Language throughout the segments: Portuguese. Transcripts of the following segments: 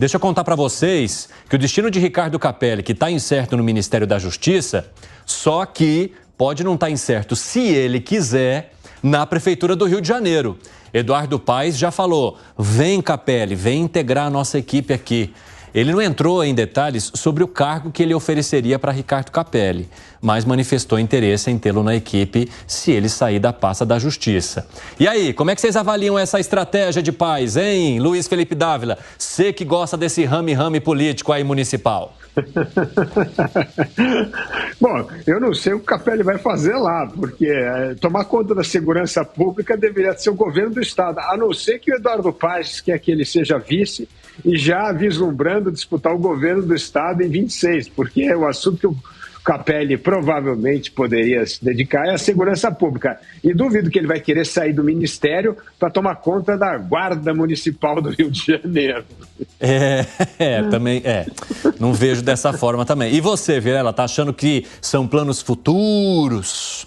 Deixa eu contar para vocês que o destino de Ricardo Capelli, que está incerto no Ministério da Justiça, só que pode não estar incerto, se ele quiser, na Prefeitura do Rio de Janeiro. Eduardo Paes já falou, vem Capelli, vem integrar a nossa equipe aqui. Ele não entrou em detalhes sobre o cargo que ele ofereceria para Ricardo Capelli, mas manifestou interesse em tê-lo na equipe se ele sair da pasta da Justiça. E aí, como é que vocês avaliam essa estratégia de Paes, hein, Luiz Felipe Dávila? Você que gosta desse rame-rame político aí municipal. Bom, eu não sei o que o Capelli vai fazer lá, porque tomar conta da segurança pública deveria ser o governo do Estado, a não ser que o Eduardo Paes quer que ele seja vice e já vislumbrando disputar o governo do Estado em 26, porque o assunto que o Capelli provavelmente poderia se dedicar é a segurança pública. E duvido que ele vai querer sair do ministério para tomar conta da Guarda Municipal do Rio de Janeiro. Também não vejo dessa forma também. E você, Vilela, tá achando que são planos futuros?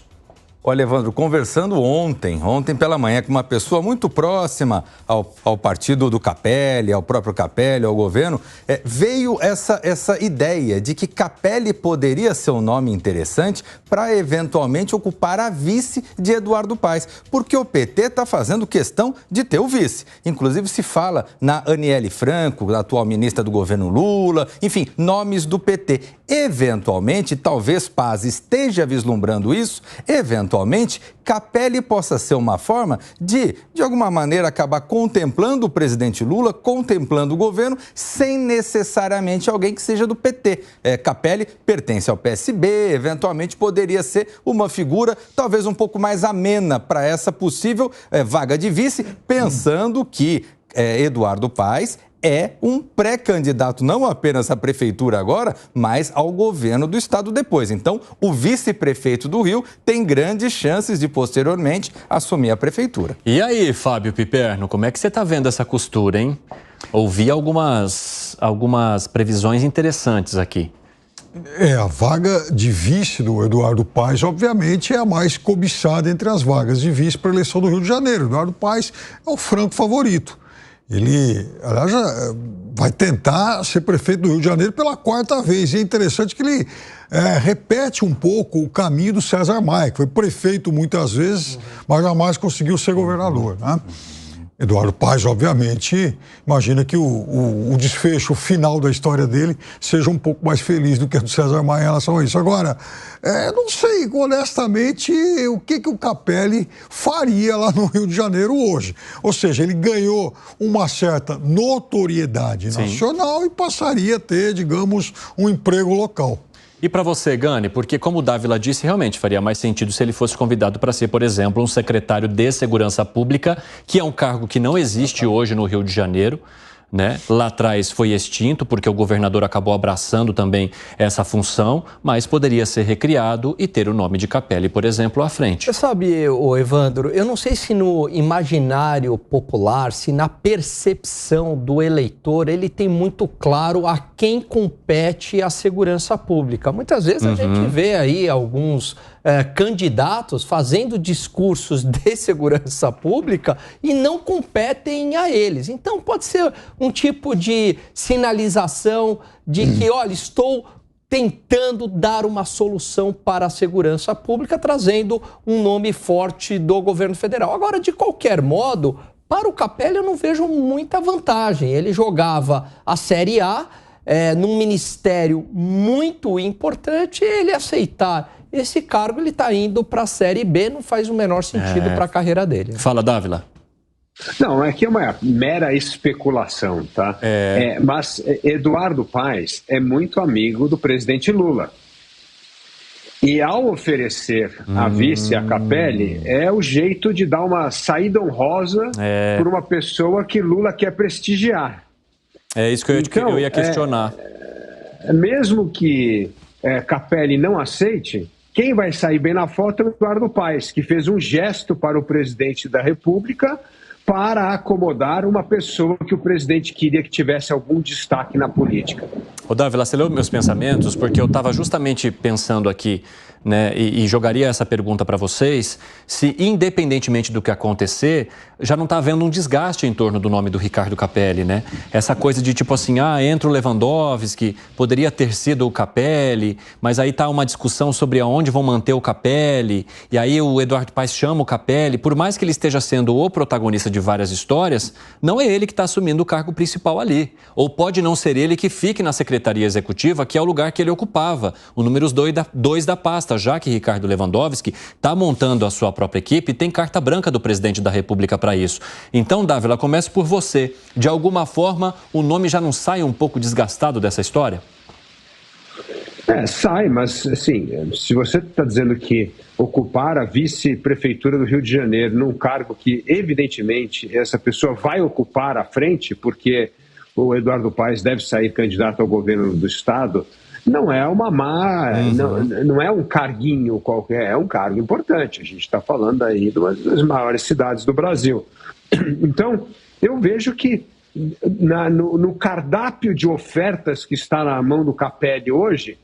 Olha, Evandro, conversando ontem pela manhã com uma pessoa muito próxima ao partido do Capelli, ao próprio Capelli, ao governo, veio essa ideia de que Capelli poderia ser um nome interessante para eventualmente ocupar a vice de Eduardo Paes, porque o PT está fazendo questão de ter o vice. Inclusive se fala na Aniele Franco, a atual ministra do governo Lula, enfim, nomes do PT. Eventualmente, talvez Paes esteja vislumbrando isso, eventualmente, Capelli possa ser uma forma de alguma maneira, acabar contemplando o presidente Lula, contemplando o governo, sem necessariamente alguém que seja do PT. Capelli pertence ao PSB, eventualmente poderia ser uma figura talvez um pouco mais amena para essa possível vaga de vice, pensando que Eduardo Paes é um pré-candidato não apenas à prefeitura agora, mas ao governo do estado depois. Então, o vice-prefeito do Rio tem grandes chances de, posteriormente, assumir a prefeitura. E aí, Fábio Piperno, como é que você está vendo essa costura, hein? Ouvi algumas previsões interessantes aqui. A vaga de vice do Eduardo Paes, obviamente, é a mais cobiçada entre as vagas de vice para a eleição do Rio de Janeiro. Eduardo Paes é o franco favorito. Ele, aliás, já vai tentar ser prefeito do Rio de Janeiro pela 4ª vez. E é interessante que ele repete um pouco o caminho do César Maia, que foi prefeito muitas vezes, mas jamais conseguiu ser governador, né? Eduardo Paes, obviamente, imagina que o desfecho final da história dele seja um pouco mais feliz do que a do César Maia em relação a isso. Agora, não sei, honestamente, o que o Capelli faria lá no Rio de Janeiro hoje. Ou seja, ele ganhou uma certa notoriedade nacional e passaria a ter, digamos, um emprego local. E para você, Gani, porque como o Dávila disse, realmente faria mais sentido se ele fosse convidado para ser, por exemplo, um secretário de Segurança Pública, que é um cargo que não existe hoje no Rio de Janeiro, né? Lá atrás foi extinto porque o governador acabou abraçando também essa função, mas poderia ser recriado e ter o nome de Capelli, por exemplo, à frente. Você sabe, Evandro, eu não sei se no imaginário popular, se na percepção do eleitor, ele tem muito claro a quem compete a segurança pública. Muitas vezes a gente vê aí alguns candidatos fazendo discursos de segurança pública e não competem a eles. Então pode ser um tipo de sinalização de que, olha, estou tentando dar uma solução para a segurança pública, trazendo um nome forte do governo federal. Agora, de qualquer modo, para o Capelli eu não vejo muita vantagem. Ele jogava a Série A num ministério muito importante, ele aceitar esse cargo, ele está indo para a Série B, não faz o menor sentido para a carreira dele. Fala, Dávila. Não, aqui é uma mera especulação, tá? Mas Eduardo Paes é muito amigo do presidente Lula. E ao oferecer a vice a Capelli, é o jeito de dar uma saída honrosa por uma pessoa que Lula quer prestigiar. É isso que eu ia questionar. Mesmo que Capelli não aceite, quem vai sair bem na foto é o Eduardo Paes, que fez um gesto para o presidente da República para acomodar uma pessoa que o presidente queria que tivesse algum destaque na política. Ô, Dávila, você leu meus pensamentos? Porque eu estava justamente pensando aqui né, e jogaria essa pergunta para vocês, se independentemente do que acontecer, já não está havendo um desgaste em torno do nome do Ricardo Capelli, né? Essa coisa de tipo assim, entra o Lewandowski, poderia ter sido o Capelli, mas aí está uma discussão sobre aonde vão manter o Capelli, e aí o Eduardo Paes chama o Capelli, por mais que ele esteja sendo o protagonista de várias histórias, não é ele que está assumindo o cargo principal ali. Ou pode não ser ele que fique na Secretaria Executiva, que é o lugar que ele ocupava, o número 2 da pasta, já que Ricardo Lewandowski está montando a sua própria equipe e tem carta branca do presidente da República para isso. Então, Dávila, começo por você. De alguma forma, o nome já não sai um pouco desgastado dessa história? Sai, mas assim, se você está dizendo que ocupar a vice-prefeitura do Rio de Janeiro num cargo que, evidentemente, essa pessoa vai ocupar à frente, porque o Eduardo Paes deve sair candidato ao governo do Estado, não é uma não é um carguinho qualquer, é um cargo importante. A gente está falando aí de uma das maiores cidades do Brasil. Então, eu vejo que no cardápio de ofertas que está na mão do Capelli hoje,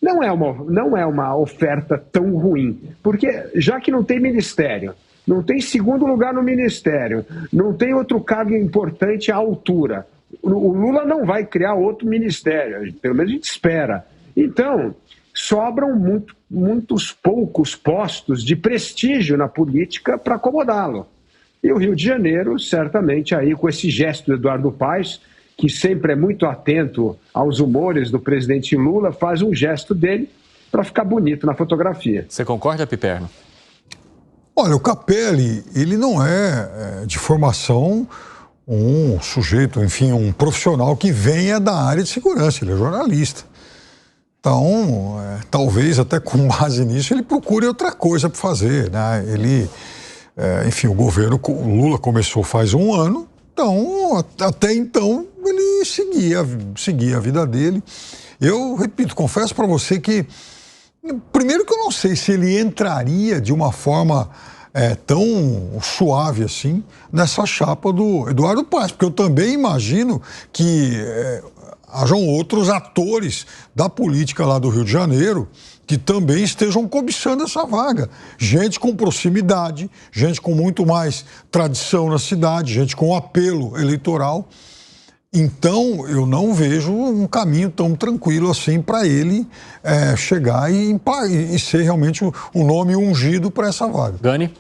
não é uma oferta tão ruim, porque já que não tem ministério, não tem segundo lugar no ministério, não tem outro cargo importante à altura, o Lula não vai criar outro ministério, pelo menos a gente espera. Então, sobram muitos poucos postos de prestígio na política para acomodá-lo. E o Rio de Janeiro, certamente, aí com esse gesto do Eduardo Paes, que sempre é muito atento aos humores do presidente Lula, faz um gesto dele para ficar bonito na fotografia. Você concorda, Piperno? Olha, o Capelli, ele não é de formação um sujeito, enfim, um profissional que venha da área de segurança, ele é jornalista. Então, talvez até com base nisso ele procure outra coisa para fazer, né? Enfim, o governo Lula começou faz um ano, então, até então, ele seguia a vida dele. Eu, repito, confesso para você que, primeiro que eu não sei se ele entraria de uma forma tão suave assim nessa chapa do Eduardo Paes, porque eu também imagino que hajam outros atores da política lá do Rio de Janeiro que também estejam cobiçando essa vaga. Gente com proximidade, gente com muito mais tradição na cidade, gente com apelo eleitoral. Então, eu não vejo um caminho tão tranquilo assim para ele chegar e ser realmente um nome ungido para essa vaga. Gani?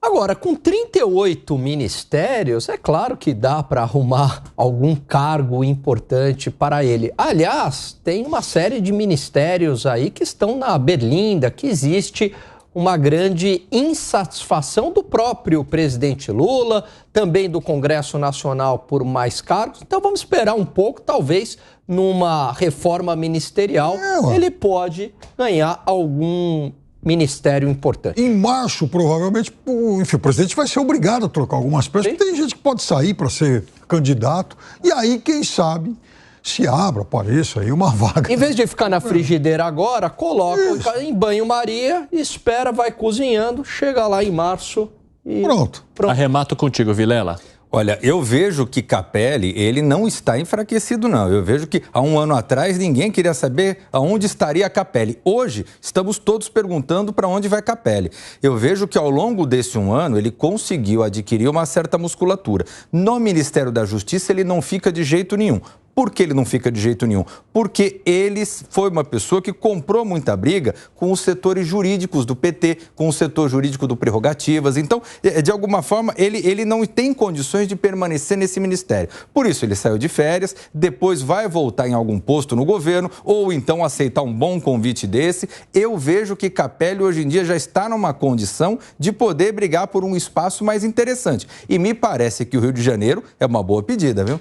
Agora, com 38 ministérios, é claro que dá para arrumar algum cargo importante para ele. Aliás, tem uma série de ministérios aí que estão na berlinda, que existe uma grande insatisfação do próprio presidente Lula, também do Congresso Nacional por mais cargos. Então vamos esperar um pouco, talvez numa reforma ministerial ele pode ganhar algum ministério importante. Em março, provavelmente, enfim, o presidente vai ser obrigado a trocar algumas peças. Tem gente que pode sair para ser candidato, e aí, quem sabe, se apareça aí uma vaga. Em vez de ficar na frigideira agora, coloca em banho-maria, espera, vai cozinhando, chega lá em março e... Pronto. Arremato contigo, Vilela. Olha, eu vejo que Capelli, ele não está enfraquecido, não. Eu vejo que há um ano atrás ninguém queria saber aonde estaria Capelli. Hoje, estamos todos perguntando para onde vai Capelli. Eu vejo que ao longo desse um ano, ele conseguiu adquirir uma certa musculatura. No Ministério da Justiça, ele não fica de jeito nenhum. Por que ele não fica de jeito nenhum? Porque ele foi uma pessoa que comprou muita briga com os setores jurídicos do PT, com o setor jurídico do Prerrogativas. Então, de alguma forma, ele não tem condições de permanecer nesse ministério. Por isso, ele saiu de férias, depois vai voltar em algum posto no governo, ou então aceitar um bom convite desse. Eu vejo que Capelli, hoje em dia, já está numa condição de poder brigar por um espaço mais interessante. E me parece que o Rio de Janeiro é uma boa pedida, viu?